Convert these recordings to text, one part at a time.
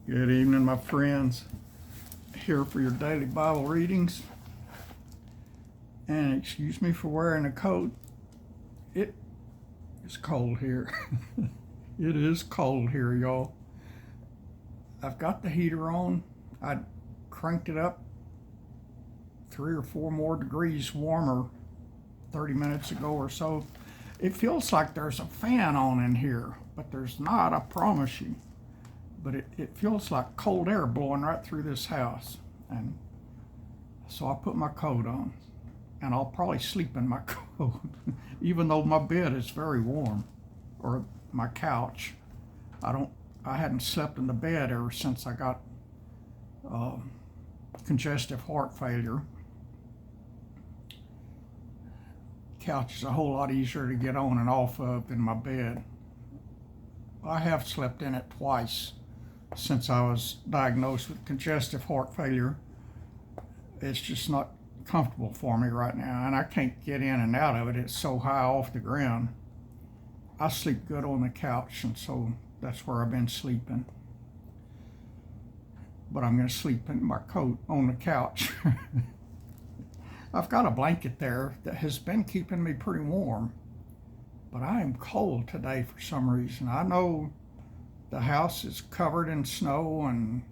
Good evening, my friends. Here for your daily Bible readings. And excuse me for wearing a coat. It is cold here. It is cold here, y'all. I've got the heater on. I cranked it up 3 or 4 more degrees warmer 30 minutes ago or so. It feels like there's a fan on in here, but there's not, I promise you. But it feels like cold air blowing right through this house. And so I put my coat on, and I'll probably sleep in my coat, even though my bed is very warm, or my couch. I hadn't slept in the bed ever since I got congestive heart failure. Couch is a whole lot easier to get on and off of than my bed. I have slept in it twice since I was diagnosed with congestive heart failure. It's just not comfortable for me right now, and I can't get in and out of it. It's so high off the ground. I sleep good on the couch, and so that's where I've been sleeping. But I'm going to sleep in my coat on the couch. I've got a blanket there that has been keeping me pretty warm, but I am cold today for some reason. I know the house is covered in snow, and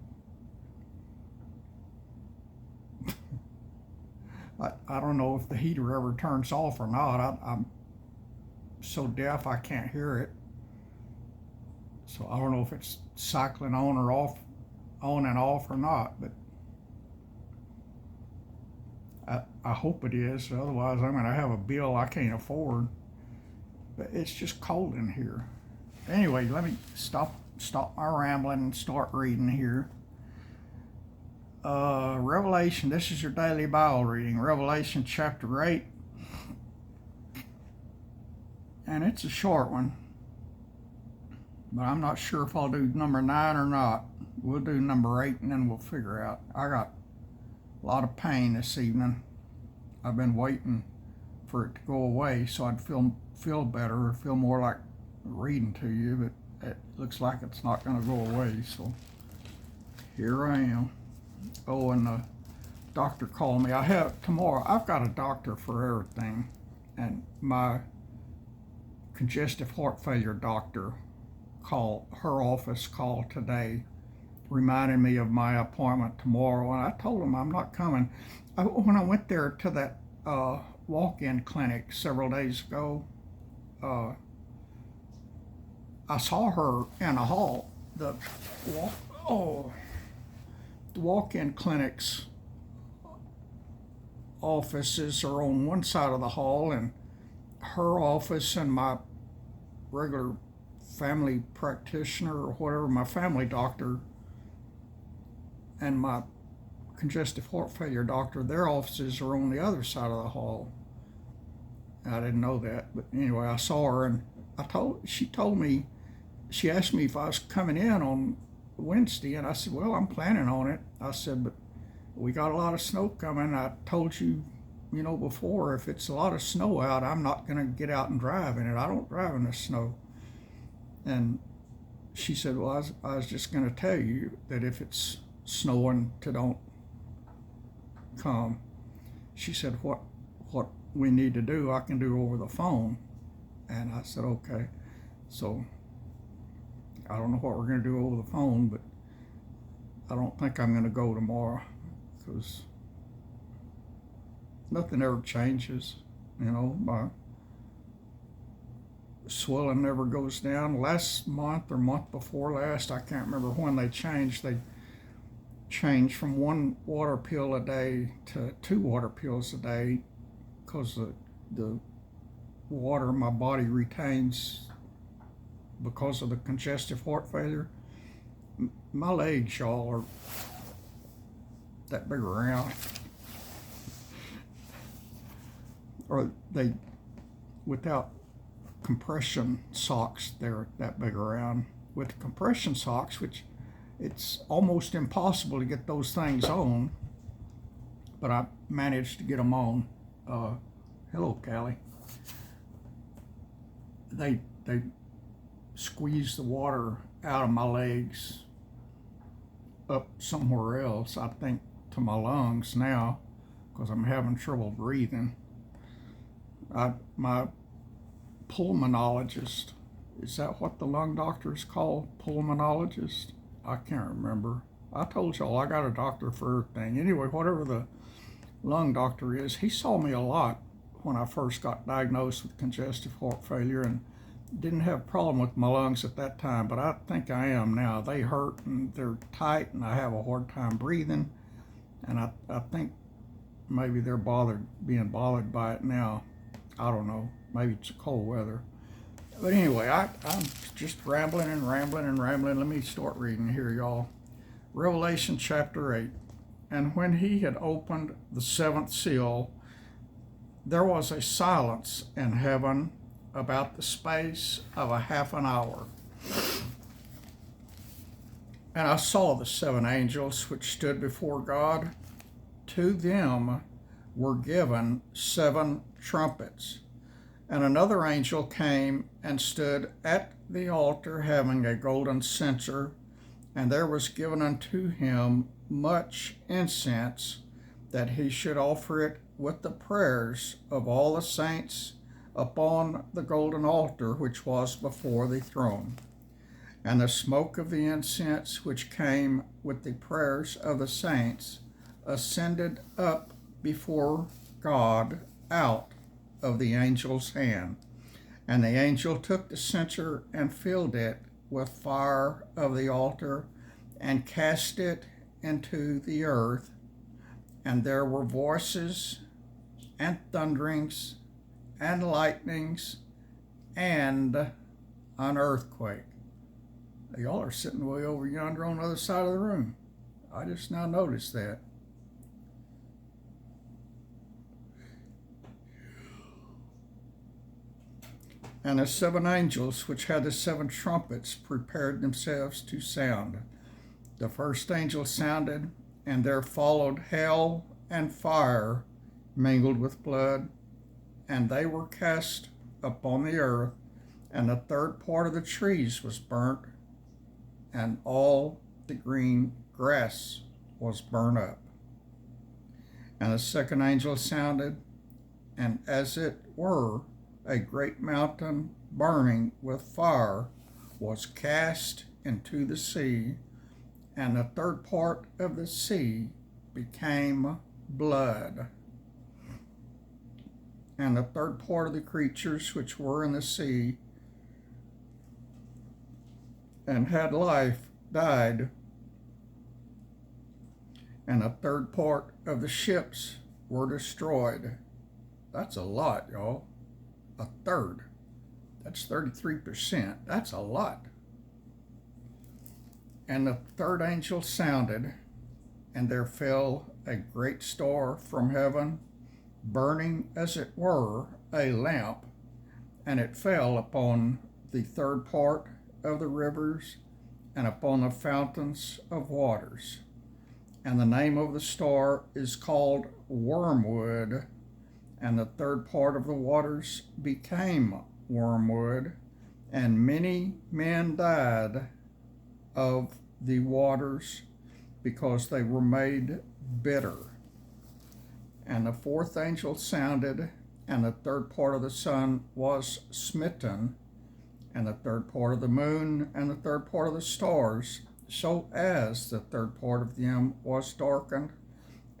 I don't know if the heater ever turns off or not. I'm so deaf I can't hear it. So I don't know if it's cycling on or off, on and off or not, but I hope it is. Otherwise I'm going to have a bill I can't afford. But it's just cold in here. Anyway, let me stop my rambling and start reading here. Revelation, this is your daily Bible reading, Revelation chapter 8. And it's a short one, but I'm not sure if I'll do number 9 or not. We'll do number 8 and then we'll figure out. I got a lot of pain this evening. I've been waiting for it to go away so I'd feel better or feel more like reading to you, but it looks like it's not going to go away, so here I am. Oh, and the doctor called me. Tomorrow, I've got a doctor for everything, and my congestive heart failure doctor her office called today, reminding me of my appointment tomorrow, and I told him I'm not coming. When I went there to that walk-in clinic several days ago, I saw her in a hall. The walk-in clinic's offices are on one side of the hall, and her office and my regular family practitioner or whatever, my family doctor, and my congestive heart failure doctor, their offices are on the other side of the hall. I didn't know that, but anyway, I saw her, and she asked me if I was coming in on Wednesday, and I said, well, I'm planning on it. I said, but we got a lot of snow coming. I told you, before, if it's a lot of snow out, I'm not going to get out and drive in it. I don't drive in the snow. And she said, well, I was just going to tell you that if it's snowing, to don't come. She said, what we need to do, I can do over the phone. And I said, okay. So I don't know what we're going to do over the phone, but I don't think I'm going to go tomorrow because nothing ever changes. My swelling never goes down. Last month or month before last, I can't remember when they changed. They changed from 1 water pill a day to 2 water pills a day because the water my body retains because of the congestive heart failure. My legs, y'all, are that big around. Or they, without compression socks, they're that big around. With compression socks, which it's almost impossible to get those things on, but I managed to get them on. Hello, Callie. They squeeze the water out of my legs up somewhere else, I think to my lungs now, because I'm having trouble breathing. My pulmonologist, is that what the lung doctor is called? Pulmonologist? I can't remember. I told y'all I got a doctor for everything. Anyway, whatever the lung doctor is, he saw me a lot when I first got diagnosed with congestive heart failure, and didn't have a problem with my lungs at that time, but I think I am now. They hurt and they're tight and I have a hard time breathing, and I think maybe they're being bothered by it now. I don't know. Maybe it's cold weather. But anyway, I'm just rambling and rambling and rambling. Let me start reading here, y'all. Revelation chapter 8. And when he had opened the seventh seal, there was a silence in heaven about the space of a half an hour. And I saw the seven angels which stood before God. To them were given seven trumpets. And another angel came and stood at the altar, having a golden censer, and there was given unto him much incense, that he should offer it with the prayers of all the saints upon the golden altar which was before the throne. And the smoke of the incense which came with the prayers of the saints ascended up before God out of the angel's hand. And the angel took the censer and filled it with fire of the altar and cast it into the earth. And there were voices and thunderings and lightnings and an earthquake. Y'all are sitting way over yonder on the other side of the room. I just now noticed that. And the seven angels which had the seven trumpets prepared themselves to sound. The first angel sounded, and there followed hail and fire mingled with blood, and they were cast upon the earth, and the third part of the trees was burnt, and all the green grass was burnt up. And the second angel sounded, and as it were, a great mountain burning with fire was cast into the sea, and the third part of the sea became blood. And the third part of the creatures which were in the sea and had life died, and a third part of the ships were destroyed. That's a lot, y'all. A third. That's 33%. That's a lot. And the third angel sounded, and there fell a great star from heaven, burning as it were a lamp, and it fell upon the third part of the rivers and upon the fountains of waters. And the name of the star is called Wormwood, and the third part of the waters became wormwood, and many men died of the waters because they were made bitter. And the fourth angel sounded, and the third part of the sun was smitten, and the third part of the moon, and the third part of the stars, so as the third part of them was darkened,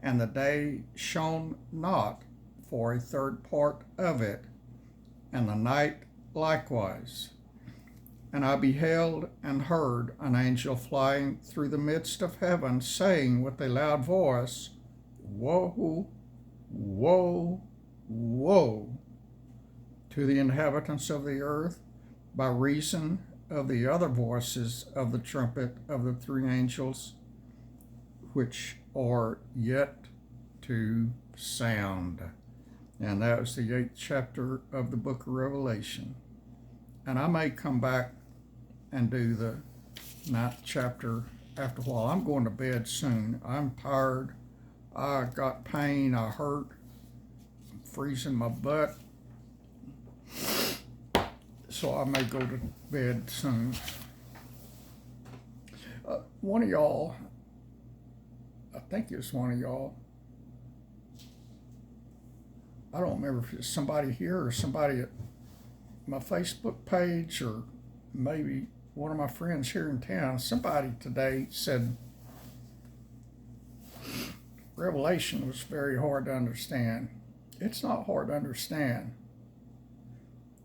and the day shone not for a third part of it, and the night likewise. And I beheld and heard an angel flying through the midst of heaven, saying with a loud voice, Woe, woe, woe to the inhabitants of the earth, by reason of the other voices of the trumpet of the three angels, which are yet to sound. And that was the 8th chapter of the book of Revelation. And I may come back and do the 9th chapter after a while. I'm going to bed soon. I'm tired. I got pain. I hurt. I'm freezing my butt. So I may go to bed soon. One of y'all I think it was one of y'all. I don't remember if it's somebody here or somebody at my Facebook page or maybe one of my friends here in town. Somebody today said Revelation was very hard to understand. It's not hard to understand.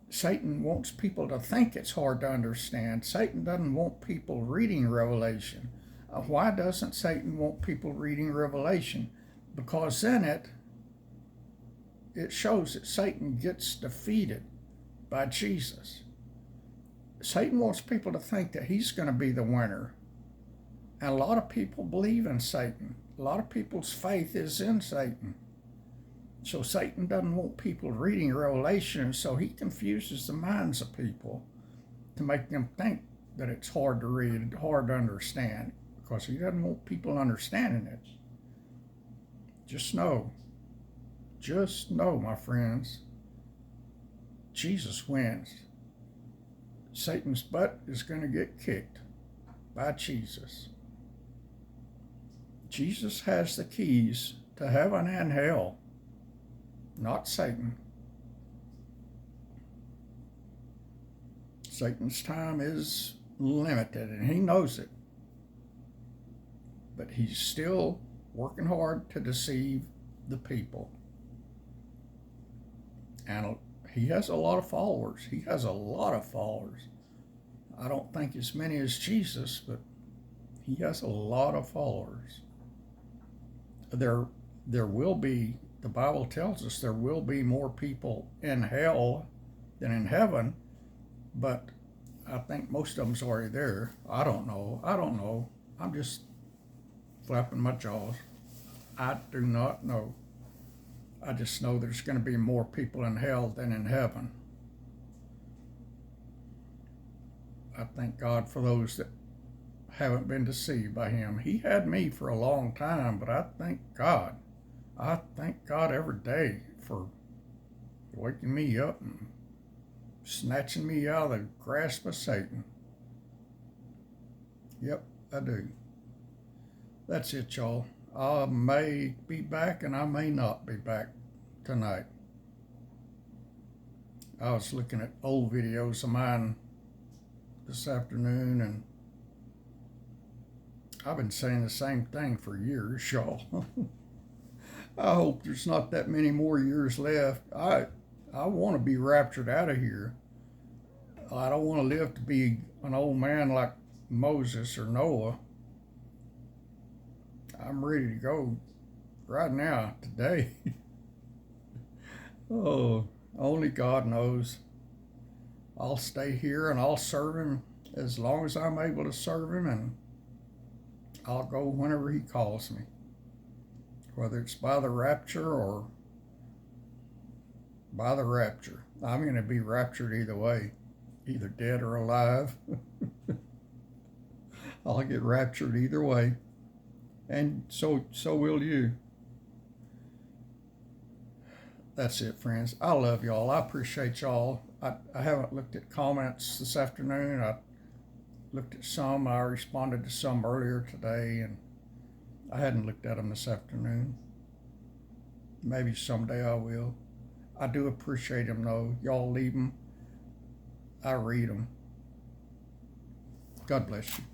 Satan wants people to think it's hard to understand. Satan doesn't want people reading Revelation. Why doesn't Satan want people reading Revelation? Because in it shows that Satan gets defeated by Jesus. Satan wants people to think that he's going to be the winner. And a lot of people believe in Satan. A lot of people's faith is in Satan. So Satan doesn't want people reading Revelation, so he confuses the minds of people to make them think that it's hard to read, hard to understand, because he doesn't want people understanding it. Just know, my friends, Jesus wins. Satan's butt is going to get kicked by Jesus. Jesus has the keys to heaven and hell, not Satan. Satan's time is limited, and he knows it. But he's still working hard to deceive the people. And he has a lot of followers. He has a lot of followers. I don't think as many as Jesus, but he has a lot of followers. There will be, the Bible tells us there will be more people in hell than in heaven, but I think most of them's already there. I don't know. I'm just flapping my jaws. I do not know. I just know there's going to be more people in hell than in heaven. I thank God for those that haven't been deceived by him. He had me for a long time, but I thank God every day for waking me up and snatching me out of the grasp of Satan. Yep, I do. That's it, y'all. I may be back and I may not be back tonight. I was looking at old videos of mine this afternoon, and I've been saying the same thing for years, y'all. I hope there's not that many more years left. I want to be raptured out of here. I don't want to live to be an old man like Moses or Noah. I'm ready to go right now, today. Oh, only God knows. I'll stay here and I'll serve him as long as I'm able to serve him, and I'll go whenever he calls me, whether it's by the rapture or by the rapture. I'm going to be raptured either way, either dead or alive. I'll get raptured either way, and so will you. That's it, friends. I love y'all. I appreciate y'all. I haven't looked at comments this afternoon. I looked at some. I responded to some earlier today, and I hadn't looked at them this afternoon. Maybe someday I will. I do appreciate them, though. Y'all leave them. I read them. God bless you.